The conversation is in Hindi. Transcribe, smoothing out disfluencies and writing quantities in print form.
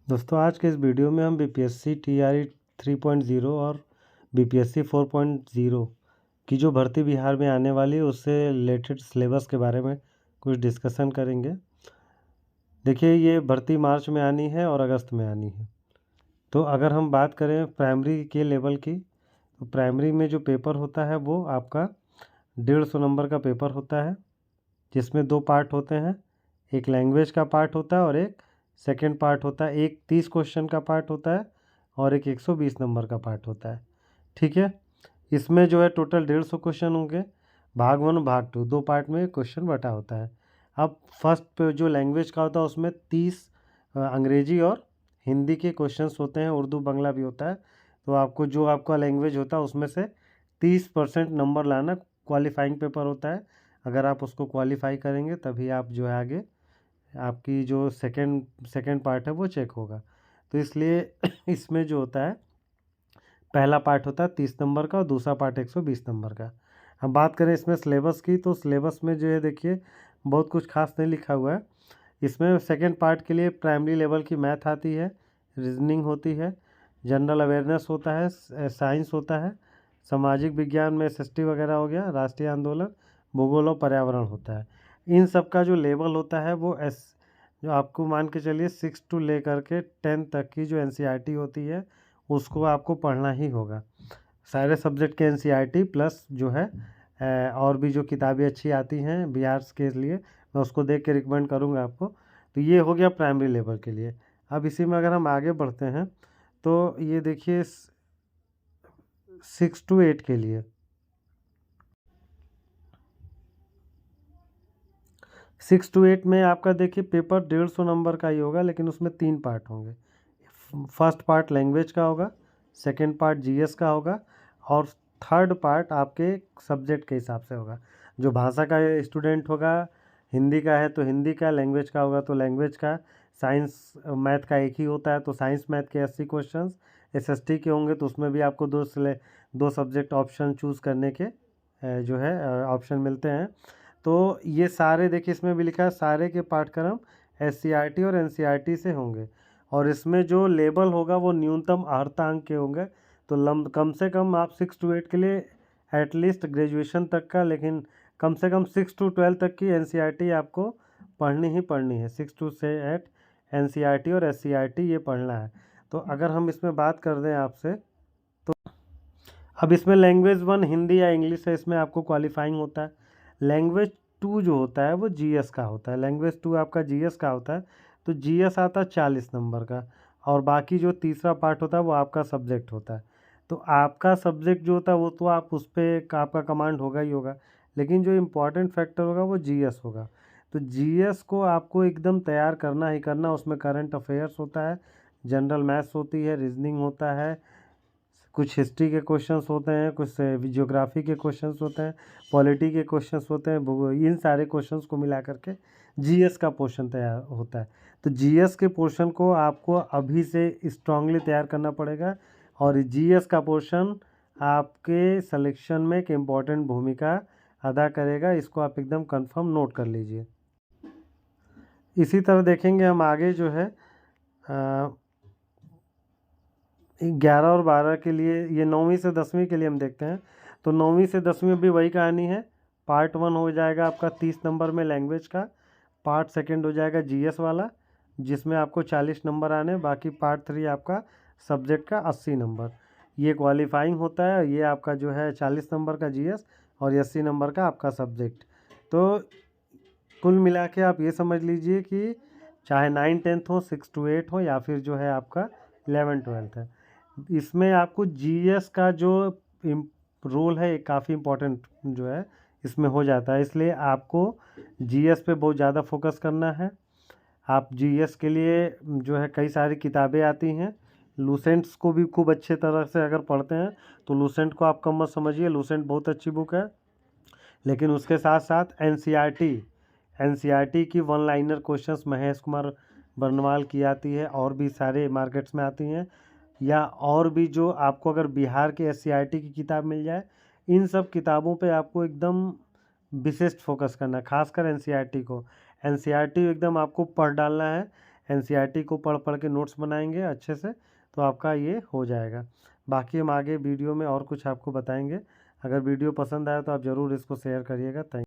दोस्तों आज के इस वीडियो में हम बीपीएससी टीआरई 3.0 और बीपीएससी 4.0 की जो भर्ती बिहार में आने वाली है उससे रिलेटेड सिलेबस के बारे में कुछ डिस्कशन करेंगे। देखिए ये भर्ती मार्च में आनी है और अगस्त में आनी है। तो अगर हम बात करें प्राइमरी के लेवल की, तो प्राइमरी में जो पेपर होता है वो आपका 150 नंबर का पेपर होता है, जिसमें 2 पार्ट होते हैं। एक लैंग्वेज का पार्ट होता है और एक सेकंड पार्ट होता है। एक 30 क्वेश्चन का पार्ट होता है और एक 120 नंबर का पार्ट होता है। ठीक है, इसमें जो है टोटल 150 क्वेश्चन होंगे। भाग 1 भाग 2 दो पार्ट में क्वेश्चन बटा होता है। अब फर्स्ट पे जो लैंग्वेज का होता है उसमें 30 अंग्रेजी और हिंदी के क्वेश्चंस होते हैं, उर्दू बांग्ला भी होता है। तो आपको जो आपका लैंग्वेज होता है उसमें से 30% नंबर लाना क्वालिफाइंग पेपर होता है। अगर आप उसको क्वालिफाई करेंगे तभी आप जो है आगे आपकी जो सेकंड पार्ट है वो चेक होगा। तो इसलिए इसमें जो होता है पहला पार्ट होता है 30 नंबर का और दूसरा पार्ट 120 नंबर का। हम बात करें इसमें सिलेबस की, तो सिलेबस में जो है देखिए बहुत कुछ खास नहीं लिखा हुआ है। इसमें सेकंड पार्ट के लिए प्राइमरी लेवल की मैथ आती है, रीजनिंग होती है, जनरल अवेयरनेस होता है, साइंस होता है, सामाजिक विज्ञान में एसएसटी वगैरह हो गया, राष्ट्रीय आंदोलन, भूगोल और पर्यावरण होता है। इन सब का जो लेवल होता है वो जो आपको मान के चलिए 6 टू लेकर के 10 तक की जो एनसीईआरटी होती है उसको आपको पढ़ना ही होगा। सारे सब्जेक्ट के एनसीईआरटी प्लस जो है और भी जो किताबें अच्छी आती हैं बिहार के लिए, मैं उसको देख के रिकमेंड करूँगा आपको। तो ये हो गया प्राइमरी लेवल के लिए। अब इसी में अगर हम आगे बढ़ते हैं तो ये देखिए 6 टू 8 के लिए 6 टू 8 में आपका देखिए पेपर 150 नंबर का ही होगा, लेकिन उसमें 3 पार्ट होंगे। फर्स्ट पार्ट लैंग्वेज का होगा, सेकंड पार्ट जीएस का होगा और थर्ड पार्ट आपके सब्जेक्ट के हिसाब से होगा। जो भाषा का स्टूडेंट होगा, हिंदी का है तो हिंदी का, लैंग्वेज का होगा तो लैंग्वेज का, साइंस मैथ का एक ही होता है तो साइंस मैथ के 80 क्वेश्चंस, एसएसटी के होंगे तो उसमें भी आपको दो सब्जेक्ट ऑप्शन चूज़ करने के जो है ऑप्शन मिलते हैं। तो ये सारे देखिए इसमें भी लिखा है सारे के पाठ्यक्रम एससीईआरटी और एनसीईआरटी से होंगे और इसमें जो लेवल होगा वो न्यूनतम अर्हतांक के होंगे। तो कम से कम आप 6 टू 8 के लिए एटलीस्ट ग्रेजुएशन तक का, लेकिन कम से कम 6 टू 12 तक की एनसीईआरटी आपको पढ़नी ही पढ़नी है। 6 टू से 8 एनसीईआरटी और एससीईआरटी ये पढ़ना है। तो अगर हम इसमें बात कर दें आपसे, तो अब इसमें लैंग्वेज 1 हिंदी या इंग्लिश है, इसमें आपको क्वालिफाइंग होता है। लैंग्वेज 2 जो होता है वो जीएस का होता है। लैंग्वेज 2 आपका जीएस का होता है, तो जीएस आता है 40 नंबर का और बाकी जो तीसरा पार्ट होता है वो आपका सब्जेक्ट होता है। तो आपका सब्जेक्ट जो होता है वो तो आप उस पर आपका कमांड होगा ही होगा, लेकिन जो इम्पोर्टेंट फैक्टर होगा वो जीएस होगा। तो जीएस को आपको एकदम तैयार करना ही करना। उसमें करंट अफेयर्स होता है, जनरल मैथ्स होती है, रीजनिंग होता है, कुछ हिस्ट्री के क्वेश्चंस होते हैं, कुछ जियोग्राफी के क्वेश्चंस होते हैं, पॉलिटी के क्वेश्चंस होते हैं। इन सारे क्वेश्चंस को मिला करके जीएस का पोर्शन तैयार होता है। तो जीएस के पोर्शन को आपको अभी से स्ट्रांगली तैयार करना पड़ेगा और जीएस का पोर्शन आपके सिलेक्शन में एक इम्पॉर्टेंट भूमिका अदा करेगा। इसको आप एकदम कंफर्म नोट कर लीजिए। इसी तरह देखेंगे हम आगे जो है 11 और 12 के लिए, ये 9वीं से 10वीं के लिए हम देखते हैं। तो 9वीं से 10वीं में भी वही कहानी है। पार्ट 1 हो जाएगा आपका 30 नंबर में लैंग्वेज का, पार्ट सेकंड हो जाएगा जीएस वाला जिसमें आपको 40 नंबर आने, बाकी पार्ट 3 आपका सब्जेक्ट का 80 नंबर। ये क्वालिफाइंग होता है, ये आपका जो है 40 नंबर का जीएस और 80 नंबर का आपका सब्जेक्ट। तो कुल मिला के आप ये समझ लीजिए कि चाहे 9-10 हो, 6 टू 8 हो या फिर जो है आपका 11-12 है, इसमें आपको जीएस का जो रोल है काफ़ी इम्पोर्टेंट जो है इसमें हो जाता है। इसलिए आपको जीएस पे बहुत ज़्यादा फोकस करना है। आप जीएस के लिए जो है कई सारी किताबें आती हैं। लूसेंट्स को भी खूब अच्छे तरह से अगर पढ़ते हैं तो लूसेंट को आप कम मत समझिए, लूसेंट बहुत अच्छी बुक है। लेकिन उसके साथ साथ एनसीईआरटी की one liner questions Mahesh Kumar Barnwal की आती है और भी सारे मार्केट्स में आती हैं। या और भी जो आपको अगर बिहार के एससीईआरटी की किताब मिल जाए, इन सब किताबों पे आपको एकदम विशेष फोकस करना है, खासकर एनसीईआरटी को। एनसीईआरटी एकदम आपको पढ़ डालना है। एनसीईआरटी को पढ़ पढ़ के नोट्स बनाएंगे अच्छे से, तो आपका ये हो जाएगा। बाकी हम आगे वीडियो में और कुछ आपको बताएंगे। अगर वीडियो पसंद आया तो आप ज़रूर इसको शेयर करिएगा। थैंक